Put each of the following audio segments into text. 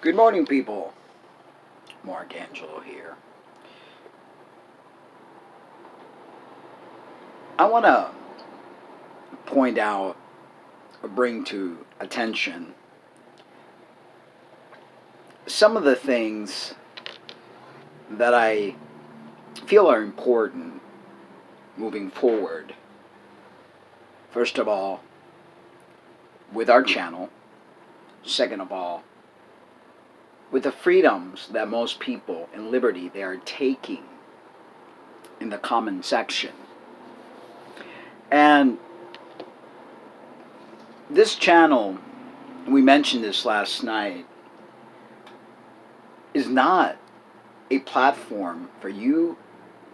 Good morning, people. Mark Angelo here. I want to point out or bring to attention some of the things that I feel are important moving forward. First of all, with our channel. Second of all, with the freedoms that most people and liberty they are taking in the comment section. And this channel, we mentioned this last night, is not a platform for you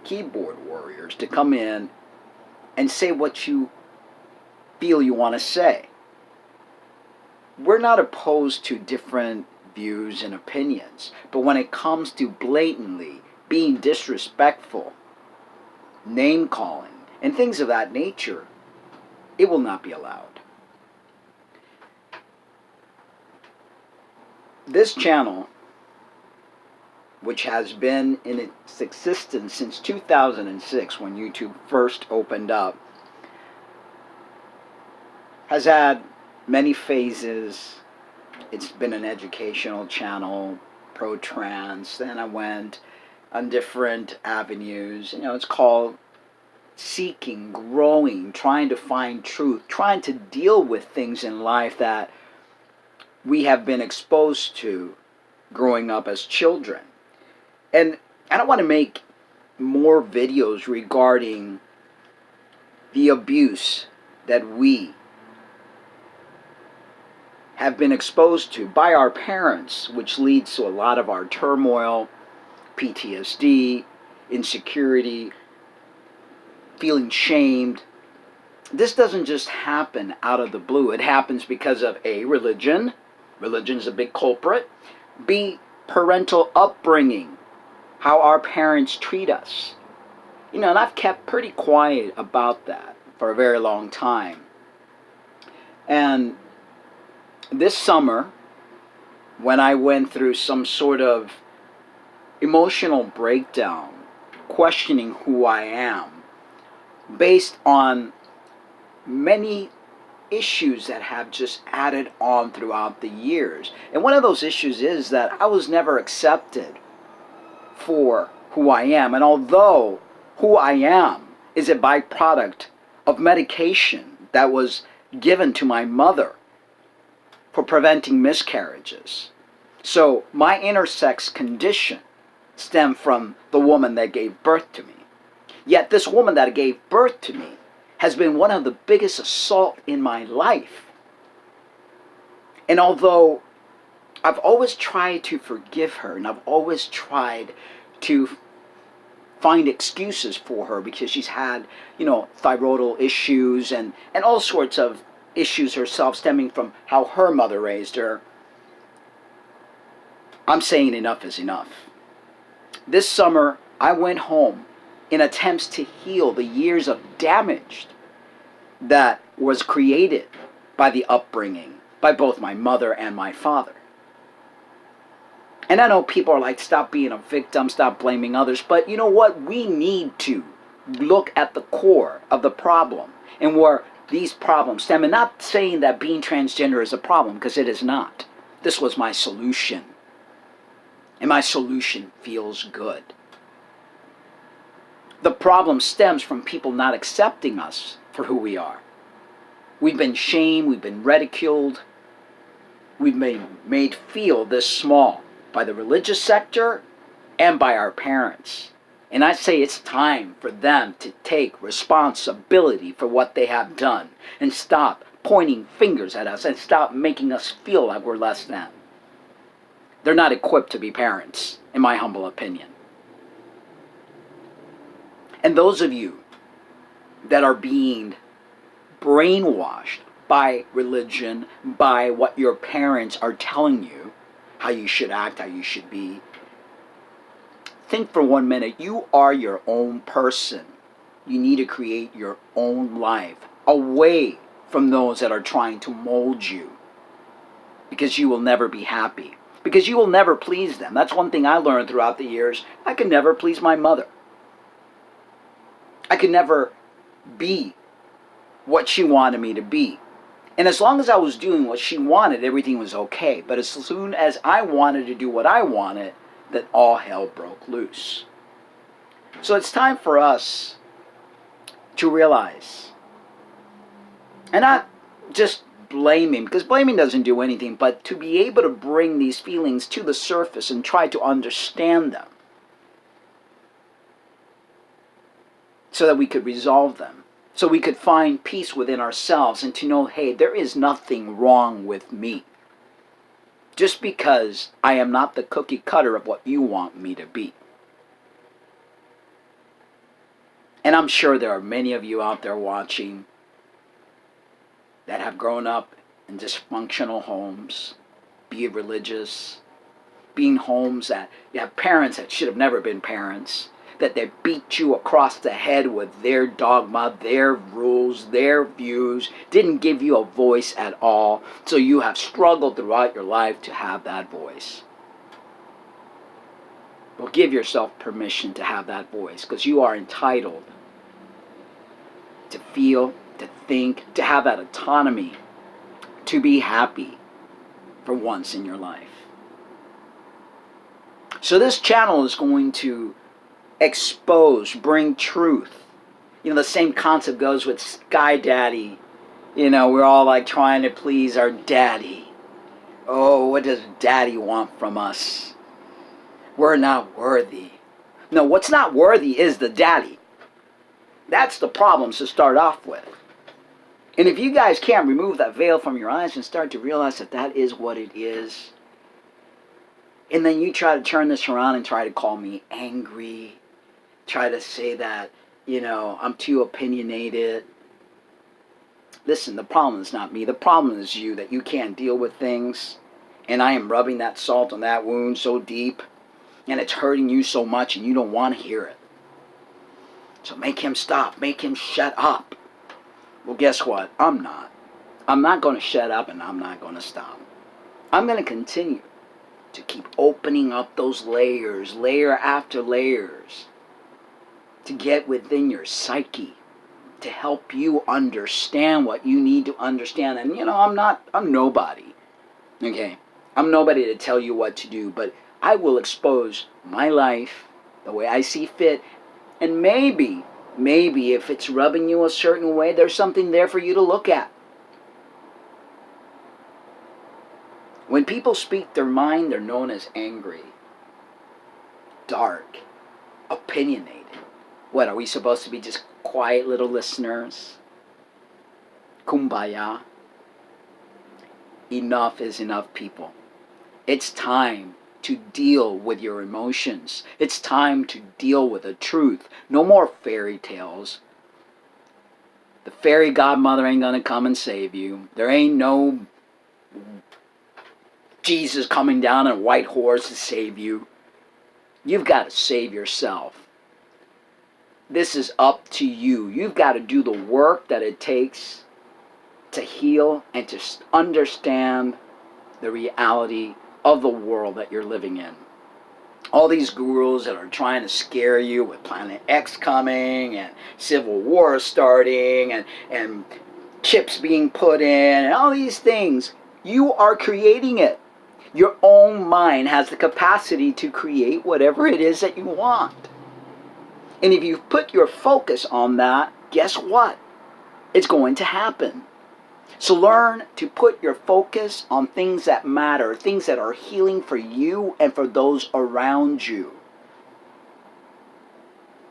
keyboard warriors to come in and say what you feel you want to say. We're not opposed to different views and opinions, but when it comes to blatantly being disrespectful, name calling, and things of that nature, it will not be allowed. This channel, which has been in its existence since 2006 when YouTube first opened up, has had many phases. It's been an educational channel, pro-trans, then I went on different avenues. It's called seeking, growing, trying to find truth, trying to deal with things in life that we have been exposed to growing up as children. And I don't want to make more videos regarding the abuse that we have been exposed to by our parents, which leads to a lot of our turmoil, PTSD, insecurity, feeling shamed. This doesn't just happen out of the blue. It happens because of A, religion. Religion's a big culprit. B, parental upbringing, how our parents treat us. And I've kept pretty quiet about that for a very long time. And this summer, when I went through some sort of emotional breakdown, questioning who I am, based on many issues that have just added on throughout the years. And one of those issues is that I was never accepted for who I am. And although who I am is a byproduct of medication that was given to my mother for preventing miscarriages. So my intersex condition stemmed from the woman that gave birth to me. Yet this woman that gave birth to me has been one of the biggest assaults in my life. And although I've always tried to forgive her, and I've always tried to find excuses for her because she's had, thyroidal issues and all sorts of issues herself stemming from how her mother raised her, I'm saying enough is enough. This summer, I went home in attempts to heal the years of damage that was created by the upbringing by both my mother and my father. And I know people are like, stop being a victim, stop blaming others, but you know what? We need to look at the core of the problem and where these problems stem. And not saying that being transgender is a problem, because it is not. This was my solution. And my solution feels good. The problem stems from people not accepting us for who we are. We've been shamed, we've been ridiculed, we've been made feel this small by the religious sector and by our parents. And I say it's time for them to take responsibility for what they have done and stop pointing fingers at us and stop making us feel like we're less than. They're not equipped to be parents, in my humble opinion. And those of you that are being brainwashed by religion, by what your parents are telling you, how you should act, how you should be, think for 1 minute. You are your own person. You need to create your own life away from those that are trying to mold you, because you will never be happy. because you will never please them. That's one thing I learned throughout the years. I could never please my mother. I could never be what she wanted me to be. And as long as I was doing what she wanted, everything was okay. But as soon as I wanted to do what I wanted, then all hell broke loose. So it's time for us to realize, and not just blaming, because blaming doesn't do anything, but to be able to bring these feelings to the surface and try to understand them so that we could resolve them, so we could find peace within ourselves and to know, hey, there is nothing wrong with me. Just because I am not the cookie cutter of what you want me to be. And I'm sure there are many of you out there watching that have grown up in dysfunctional homes, be it religious, being homes that you have parents that should have never been parents, that they beat you across the head with their dogma, their rules, their views, didn't give you a voice at all, so you have struggled throughout your life to have that voice. Well, give yourself permission to have that voice, because you are entitled to feel, to think, to have that autonomy, to be happy for once in your life. So this channel is going to expose, bring truth. You know, the same concept goes with Sky Daddy. You know, we're all like trying to please our daddy. Oh, what does daddy want from us? We're not worthy. No, what's not worthy is the daddy. That's the problems to start off with. And if you guys can't remove that veil from your eyes and start to realize that that is what it is, and then you try to turn this around and try to call me angry, try to say that, you know, I'm too opinionated. Listen, the problem is not me. The problem is you, that you can't deal with things. And I am rubbing that salt on that wound so deep, and it's hurting you so much, and you don't want to hear it. So make him stop. Make him shut up. Well, guess what? I'm not. I'm not going to shut up, and I'm not going to stop. I'm going to continue to keep opening up those layers, layer after layers, to get within your psyche, to help you understand what you need to understand. And, you know, I'm nobody. Okay? I'm nobody to tell you what to do, but I will expose my life the way I see fit. And maybe if it's rubbing you a certain way, there's something there for you to look at. When people speak their mind, they're known as angry, dark, opinionated. What, are we supposed to be just quiet little listeners? Kumbaya. Enough is enough, people. It's time to deal with your emotions. It's time to deal with the truth. No more fairy tales. The fairy godmother ain't gonna come and save you. There ain't no Jesus coming down on a white horse to save you. You've got to save yourself. This is up to you. You've got to do the work that it takes to heal and to understand the reality of the world that you're living in. All these gurus that are trying to scare you with Planet X coming and civil war starting and chips being put in and all these things, you are creating it. Your own mind has the capacity to create whatever it is that you want. And if you put your focus on that, guess what? It's going to happen. So learn to put your focus on things that matter, things that are healing for you and for those around you.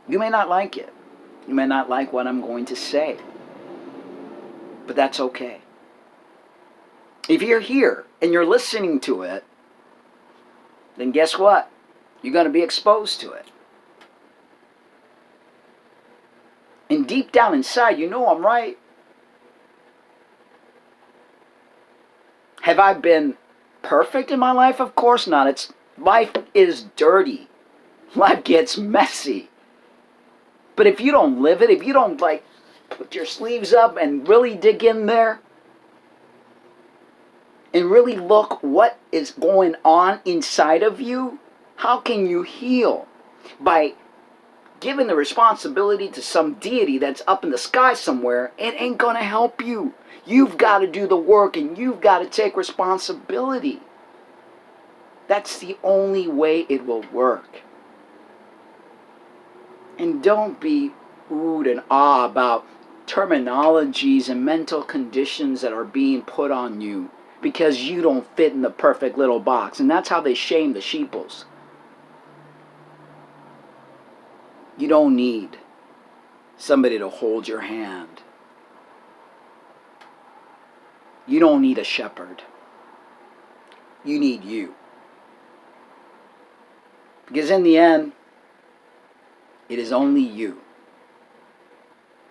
You may not like it. You may not like what I'm going to say. But that's okay. If you're here and you're listening to it, then guess what? You're going to be exposed to it. And deep down inside, you know I'm right. Have I been perfect in my life? Of course not. Life is dirty. Life gets messy. But if you don't live it, if you don't put your sleeves up and really dig in there and really look what is going on inside of you, how can you heal? By giving the responsibility to some deity that's up in the sky somewhere, it ain't going to help you. You've got to do the work, and you've got to take responsibility. That's the only way it will work. And don't be oohed and ah about terminologies and mental conditions that are being put on you because you don't fit in the perfect little box. And that's how they shame the sheeples. You don't need somebody to hold your hand. You don't need a shepherd. You need you. Because in the end, it is only you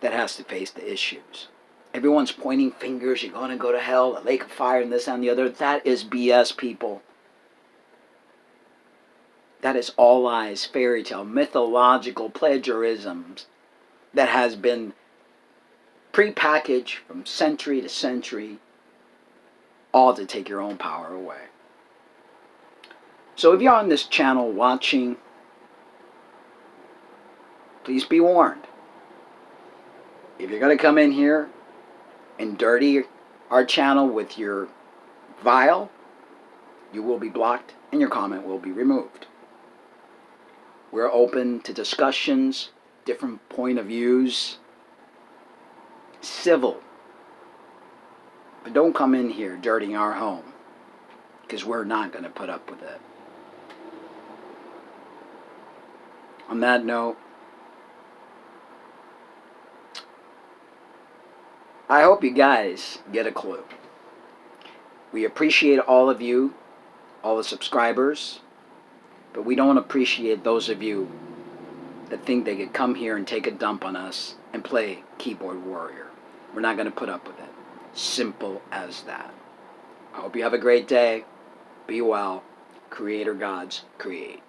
that has to face the issues. Everyone's pointing fingers, you're going to go to hell, a lake of fire, and this and the other. That is BS, people. That is all lies, fairy tale, mythological plagiarisms that has been prepackaged from century to century, all to take your own power away. So if you're on this channel watching, please be warned. If you're going to come in here and dirty our channel with your vile, you will be blocked and your comment will be removed. We're open to discussions, different point of views, civil. But don't come in here dirtying our home, because we're not going to put up with it. On that note, I hope you guys get a clue. We appreciate all of you, all the subscribers, but we don't appreciate those of you that think they could come here and take a dump on us and play keyboard warrior. We're not going to put up with it. Simple as that. I hope you have a great day. Be well. Creator gods create.